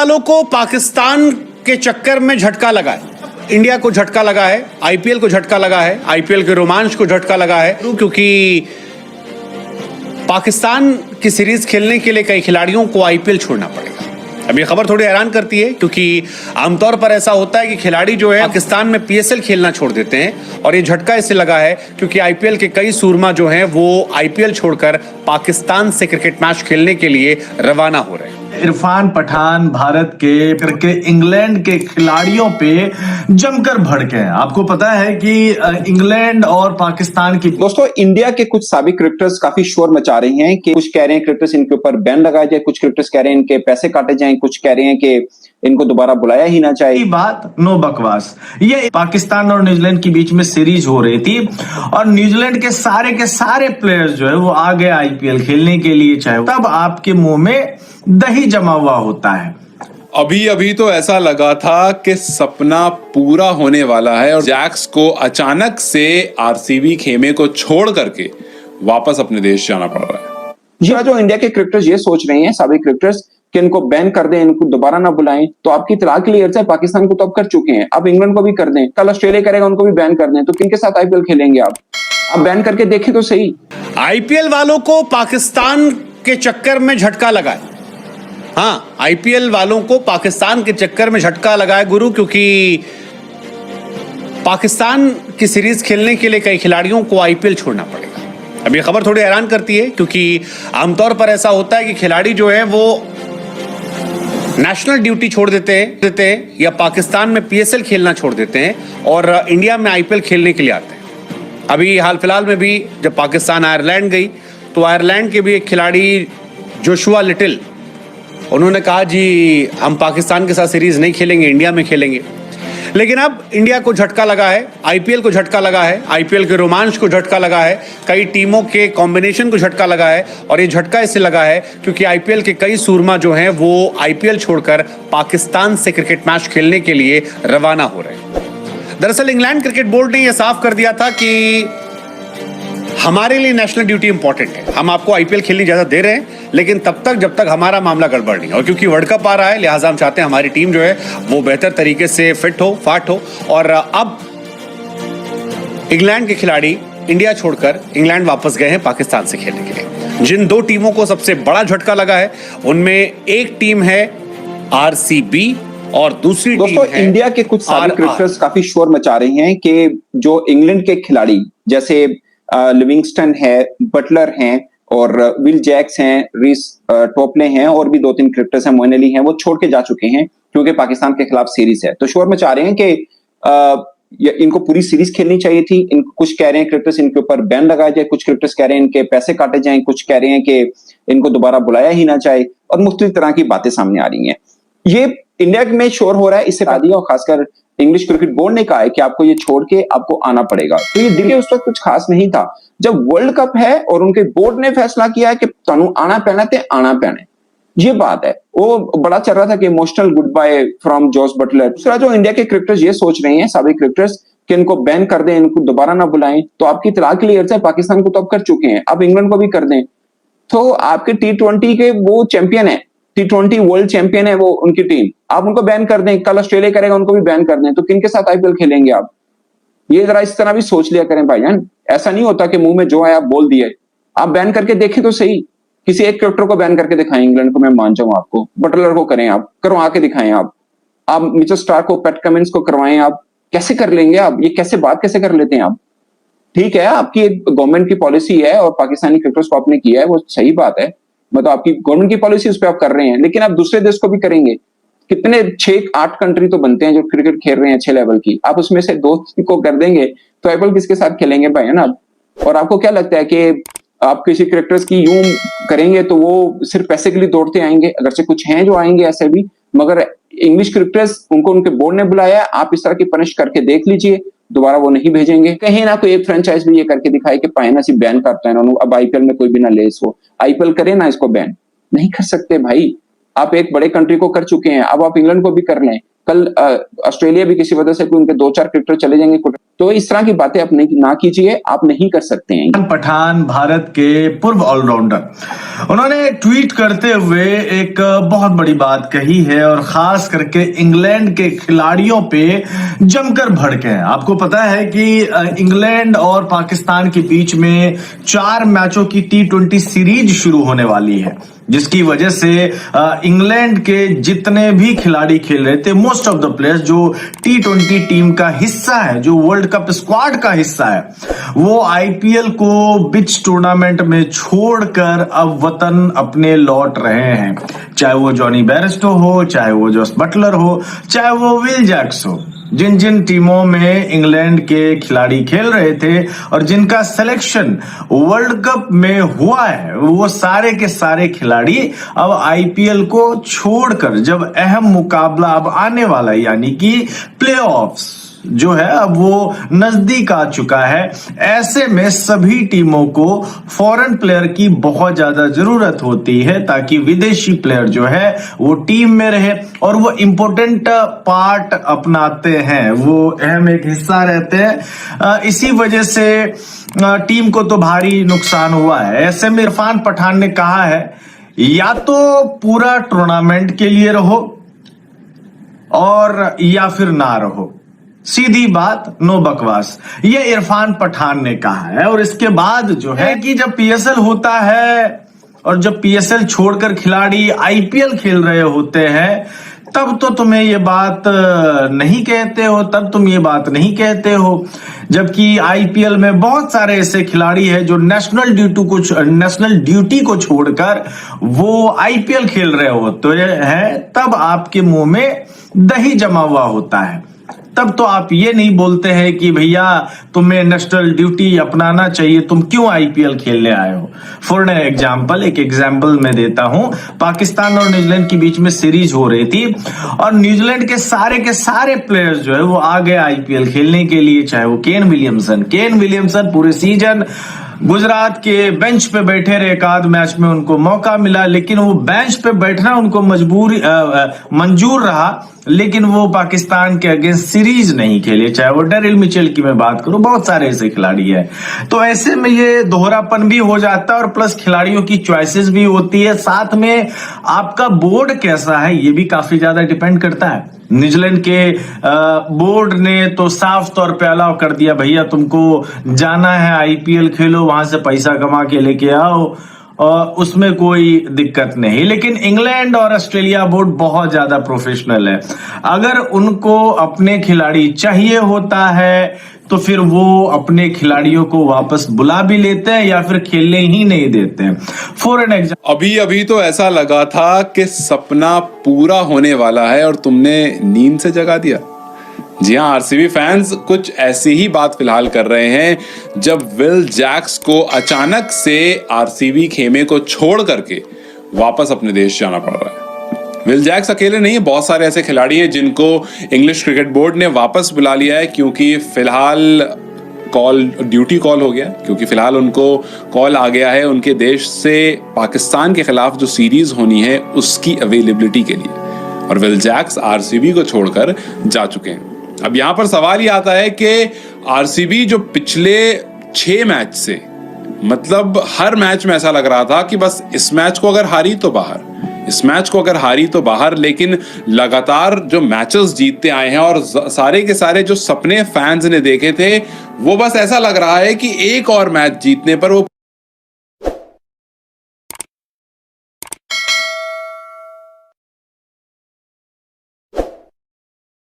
वालों को पाकिस्तान के चक्कर में झटका लगा है। इंडिया को झटका लगा है, आईपीएल को झटका लगा है, आईपीएल के रोमांच को झटका लगा है, क्योंकि पाकिस्तान की सीरीज खेलने के लिए कई खिलाड़ियों को आईपीएल छोड़ना पड़ेगा। अब ये खबर थोड़ी हैरान करती है, क्योंकि आमतौर पर ऐसा होता है कि खिलाड़ी जो है पाकिस्तान में पीएसएल खेलना छोड़ देते हैं, और ये झटका इससे लगा है क्योंकि आईपीएल के कई सूरमा जो हैं वो आईपीएल छोड़कर पाकिस्तान से क्रिकेट मैच खेलने के लिए रवाना हो रहे हैं। इरफान पठान भारत के करके इंग्लैंड के खिलाड़ियों पे जमकर भड़के हैं। आपको पता है कि इंग्लैंड और पाकिस्तान की दोस्तों, इंडिया के कुछ साबिक क्रिकेटर्स काफी शोर मचा रहे हैं कि कुछ कह रहे हैं क्रिकेटर्स इनके ऊपर बैन लगाया जाए, कुछ क्रिकेटर्स कह रहे हैं इनके पैसे काटे जाएं, कुछ कह रहे हैं कि इनको दोबारा बुलाया ही ना चाहिए। बात नो बकवास। ये पाकिस्तान और न्यूजीलैंड के बीच में सीरीज हो रही थी और न्यूजीलैंड के सारे प्लेयर्स जो है वो आ गए आईपीएल खेलने के लिए, चाहे तब आपके मुंह में दही जमा हुआ होता है। अभी अभी तो ऐसा लगा था कि सपना पूरा होने वाला है और जैक्स को अचानक से आरसीबी खेमे को छोड़ करके वापस अपने देश जाना पड़ रहा है। जी, जो इंडिया के क्रिकेटर्स ये सोच रहे हैं, साबिक क्रिकेटर्स, कि इनको बैन कर दें, इनको दोबारा ना बुलाएं, तो आपकी तलाक क्लियर है। पाकिस्तान को तो अब कर चुके हैं, अब इंग्लैंड को भी कर दें, कल ऑस्ट्रेलिया करेगा, उनको भी बैन कर दें, तो किनके साथ आईपीएल खेलेंगे आप? बैन करके देखें तो सही। आईपीएल वालों को पाकिस्तान के चक्कर में झटका लगा है। हाँ, आईपीएल वालों को पाकिस्तान के चक्कर में झटका लगा है गुरु, क्योंकि पाकिस्तान की सीरीज खेलने के लिए कई खिलाड़ियों को आईपीएल छोड़ना पड़ेगा। अब ये खबर थोड़ी हैरान करती है, क्योंकि आमतौर पर ऐसा होता है कि खिलाड़ी जो है वो नेशनल ड्यूटी छोड़ देते हैं या पाकिस्तान में पीएसएल खेलना छोड़ देते हैं और इंडिया में आईपीएल खेलने के लिए आते हैं। अभी हाल फिलहाल में भी जब पाकिस्तान आयरलैंड गई तो आयरलैंड के भी एक खिलाड़ी जोशुआ लिटिल, उन्होंने कहा जी हम पाकिस्तान के साथ सीरीज नहीं खेलेंगे, इंडिया में खेलेंगे। लेकिन अब इंडिया को झटका लगा है, आईपीएल को झटका लगा है, आईपीएल के रोमांच को झटका लगा है, कई टीमों के कॉम्बिनेशन को झटका लगा है, और ये झटका इससे लगा है क्योंकि आईपीएल के कई सूरमा जो हैं वो आईपीएल छोड़कर पाकिस्तान से क्रिकेट मैच खेलने के लिए रवाना हो रहे हैं। दरअसल इंग्लैंड क्रिकेट बोर्ड ने यह साफ कर दिया था कि हमारे लिए नेशनल ड्यूटी इंपॉर्टेंट है, हम आपको आईपीएल खेलने की इजाजत दे रहे हैं, लेकिन तब तक जब तक हमारा मामला गड़बड़ नहीं। और क्योंकि वर्ल्ड कप आ रहा है, लिहाजा हम चाहते हैं हमारी टीम जो है वो बेहतर तरीके से फिट हो, फाट हो। और अब इंग्लैंड के खिलाड़ी इंडिया छोड़कर इंग्लैंड वापस गए हैं पाकिस्तान से खेलने के लिए। जिन दो टीमों को सबसे बड़ा झटका लगा है उनमें एक टीम है आरसीबी और दूसरी टीम है इंडिया के कुछ साबिक क्रिकेटर्स काफी शोर मचा रहे हैं कि जो इंग्लैंड के खिलाड़ी जैसे लिविंगस्टन है, बटलर हैं और विल जैक्स हैं, रीस टोपले हैं और भी 2-3 क्रिकेटर्स हैं, मोइन अली हैं, वो छोड़ के जा चुके हैं क्योंकि पाकिस्तान के खिलाफ सीरीज है। तो शोर मचा रहे हैं कि इनको पूरी सीरीज खेलनी चाहिए थी। कुछ कह रहे हैं क्रिकेटर्स इनके ऊपर बैन लगाया जाए, कुछ क्रिकेटर्स कह रहे हैं इनके पैसे काटे जाएं, कुछ कह रहे हैं कि इनको दोबारा बुलाया ही ना जाए, और मुख्तलिफ तरह की बातें सामने आ रही हैं। ये इंडिया में शोर हो रहा है, इससे और खासकर इंग्लिश क्रिकेट बोर्ड ने कहा है कि आपको ये छोड़ के आपको आना पड़ेगा। तो ये दिल्ली उस वक्त कुछ खास नहीं था, जब वर्ल्ड कप है और उनके बोर्ड ने फैसला किया है कि तुहानू आना पैना ते आना पैना, ये बात है। वो बड़ा चल रहा था कि emotional goodbye from Jos Buttler. दूसरा, जो इंडिया के क्रिकेटर्स ये सोच रहे हैं, साबिक क्रिकेटर्स, कि इनको बैन कर दें, इनको दोबारा ना बुलाएं, तो आपकी तलाक क्लियर है। पाकिस्तान को तो अब कर चुके हैं, अब इंग्लैंड को भी कर दें, तो आपके T20 के वो चैंपियन है, T20 वर्ल्ड चैंपियन है वो उनकी टीम, आप उनको बैन कर दें, कल ऑस्ट्रेलिया करेगा, उनको भी बैन कर दें, तो किनके साथ आईपीएल खेलेंगे आप? ये जरा इस तरह भी सोच लिया करें भाईजान। ऐसा नहीं होता कि मुंह में जो है आप बोल दिए, आप बैन करके देखें तो सही। किसी एक क्रिकेटर को बैन करके दिखाएं, इंग्लैंड को मैं मान जाऊं, आपको बटलर को करें, आप करवा के दिखाएं, आप मिचेल स्टार्क को, पैट कमिंस को करवाएं, आप कैसे कर लेंगे? आप ये कैसे बात कैसे कर लेते हैं आप? ठीक है, आपकी एक गवर्नमेंट की पॉलिसी है और पाकिस्तानी क्रिकेटर्स को आपने किया है, वो सही बात है, मतलब आपकी गवर्नमेंट की पॉलिसी उस पर आप कर रहे हैं, लेकिन आप दूसरे देश को भी करेंगे। कितने 6-8 कंट्री तो बनते हैं जो क्रिकेट खेल रहे हैं अच्छे लेवल की, आप उसमें से 2 को कर देंगे तो आईपीएल किसके साथ खेलेंगे भाई, है ना? और आपको क्या लगता है कि आप किसी क्रिकेटर्स की यूं करेंगे तो वो सिर्फ पैसे के लिए दौड़ते आएंगे? अगर से कुछ हैं जो आएंगे ऐसे भी, मगर इंग्लिश क्रिकेटर्स, उनको उनके बोर्ड ने बुलाया, आप इस तरह की पनिश करके देख लीजिए, दोबारा वो नहीं भेजेंगे। कहीं ना कोई एक फ्रेंचाइज भी ये करके दिखाए कि पाए ना सी बैन करता है उन्होंने, अब आईपीएल में कोई भी ना ले, इसको आईपीएल करे ना, इसको बैन नहीं कर सकते भाई। आप एक बड़े कंट्री को कर चुके हैं, अब आप इंग्लैंड को भी कर लें, कल ऑस्ट्रेलिया भी किसी वजह से कोई उनके 2-4 क्रिकेटर चले जाएंगे, तो इस तरह की बातें आप ना कीजिए, आप नहीं कर सकते हैं। पठान भारत के पूर्व ऑलराउंडर, उन्होंने ट्वीट करते हुए एक बहुत बड़ी बात कही है और खास करके इंग्लैंड के खिलाड़ियों पे जमकर भड़के हैं। आपको पता है कि इंग्लैंड और पाकिस्तान के बीच में 4 मैचों की T20 सीरीज शुरू होने वाली है, जिसकी वजह से इंग्लैंड के जितने भी खिलाड़ी खेल रहे थे, मोस्ट ऑफ द प्लेयर्स जो T20 टीम का हिस्सा है, जो वर्ल्ड कप स्क्वाड का हिस्सा है, वो आईपीएल को बीच टूर्नामेंट में छोड़कर अब वतन अपने लौट रहे हैं। चाहे वो जॉनी बेयरस्टो हो, चाहे वो जॉस बटलर हो, चाहे वो विल जैक्स हो, जिन जिन टीमों में इंग्लैंड के खिलाड़ी खेल रहे थे और जिनका सिलेक्शन वर्ल्ड कप में हुआ है, वो सारे के सारे खिलाड़ी अब आईपीएल को छोड़कर, जब अहम मुकाबला अब आने वाला है, यानी कि प्लेऑफ्स जो है अब वो नजदीक आ चुका है, ऐसे में सभी टीमों को फॉरेन प्लेयर की बहुत ज्यादा जरूरत होती है ताकि विदेशी प्लेयर जो है वो टीम में रहे और वो इंपॉर्टेंट पार्ट अपनाते हैं, वो अहम एक हिस्सा रहते हैं। इसी वजह से टीम को तो भारी नुकसान हुआ है। ऐसे में इरफान पठान ने कहा है, या तो पूरा टूर्नामेंट के लिए रहो और या फिर ना रहो, सीधी बात, नो बकवास। ये इरफान पठान ने कहा है। और इसके बाद जो है कि जब पीएसएल होता है और जब पीएसएल छोड़कर खिलाड़ी आईपीएल खेल रहे होते हैं, तब तो तुम्हें ये बात नहीं कहते हो, तब तुम ये बात नहीं कहते हो, जबकि आईपीएल में बहुत सारे ऐसे खिलाड़ी हैं जो नेशनल ड्यूटी को छोड़कर वो आईपीएल खेल रहे होते हैं, तब आपके मुंह में दही जमा हुआ होता है। तब तो आप ये नहीं बोलते हैं कि भैया तुम्हें नेशनल ड्यूटी अपनाना चाहिए, तुम क्यों आईपीएल खेलने आए हो। फॉर एग्जाम्पल, एक एग्जाम्पल मैं देता हूं, पाकिस्तान और न्यूजीलैंड के बीच में सीरीज हो रही थी और न्यूजीलैंड के सारे प्लेयर्स जो है वो आ गए आईपीएल खेलने के लिए, चाहे वो केन विलियमसन पूरे सीजन गुजरात के बेंच पे बैठे रहे, एक आध मैच में उनको मौका मिला, लेकिन वो बेंच पे बैठना उनको मंजूर रहा, लेकिन वो पाकिस्तान के अगेंस्ट सीरीज नहीं खेले। चाहे वो डेरिल मिचेल की मैं बात करूं, बहुत सारे ऐसे खिलाड़ी हैं। तो ऐसे में ये दोहरापन भी हो जाता है और प्लस खिलाड़ियों की चॉइसेस भी होती है। साथ में आपका बोर्ड कैसा है ये भी काफी ज्यादा डिपेंड करता है। न्यूजीलैंड के बोर्ड ने तो साफ तौर पे अलाउ कर दिया, भैया तुमको जाना है आईपीएल खेलो, वहां से पैसा कमा के लेके आओ, और उसमें कोई दिक्कत नहीं। लेकिन इंग्लैंड और ऑस्ट्रेलिया बोर्ड बहुत ज्यादा प्रोफेशनल है। अगर उनको अपने खिलाड़ी चाहिए होता है तो फिर वो अपने खिलाड़ियों को वापस बुला भी लेते हैं या फिर खेलने ही नहीं देते हैं। फॉर एन एग्जाम्पल, अभी तो ऐसा लगा था कि सपना पूरा होने वाला है और तुमने नींद से जगा दिया। जी हाँ, आरसीबी फैंस कुछ ऐसी ही बात फिलहाल कर रहे हैं जब विल जैक्स को अचानक से आरसीबी खेमे को छोड़ करके वापस अपने देश जाना पड़ रहा है। विल जैक्स अकेले नहीं है, बहुत सारे ऐसे खिलाड़ी हैं जिनको इंग्लिश क्रिकेट बोर्ड ने वापस बुला लिया है, क्योंकि फिलहाल ड्यूटी कॉल हो गया, क्योंकि फिलहाल उनको कॉल आ गया है उनके देश से पाकिस्तान के खिलाफ जो सीरीज होनी है उसकी अवेलेबिलिटी के लिए, और विल जैक्स आरसीबी को छोड़कर जा चुके हैं। अब यहां पर सवाल ये आता है कि आरसीबी जो पिछले 6 मैच से, मतलब हर मैच में ऐसा लग रहा था कि बस इस मैच को अगर हारी तो बाहर, इस मैच को अगर हारी तो बाहर, लेकिन लगातार जो मैचेस जीतते आए हैं और सारे के सारे जो सपने फैंस ने देखे थे वो बस ऐसा लग रहा है कि एक और मैच जीतने पर वो